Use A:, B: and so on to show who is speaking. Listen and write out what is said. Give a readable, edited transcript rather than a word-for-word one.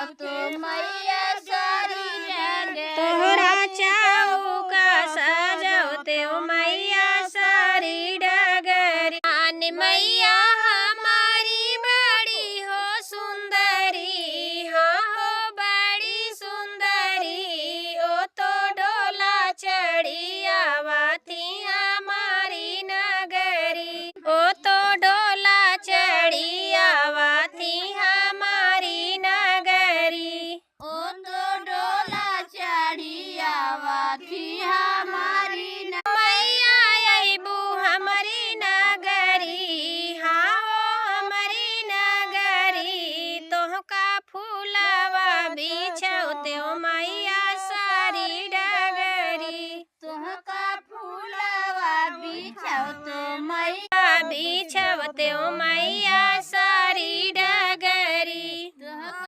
A: तो मैया सारी डगरिया।
B: तोहरा चौका सजौते मैया सारी डगरिया। मैया हमारी बड़ी हो सुंदरी, हाँ हो बड़ी सुंदरी। ओ तो डोला चढ़ी आवती हमारी नगरी, ओ तो डोला चढ़ी आवती हमारी नगरी।
A: ओ तो डोला चढ़ी आवती हमारी
B: मैया अइबू हमारी नगरी, हाँ हो हमारी नगरी। तोहका फूलवा बिछौते मैया सारी डगरी,
A: तोहका फूलवा बिछौते मैया
B: बिछौते मैया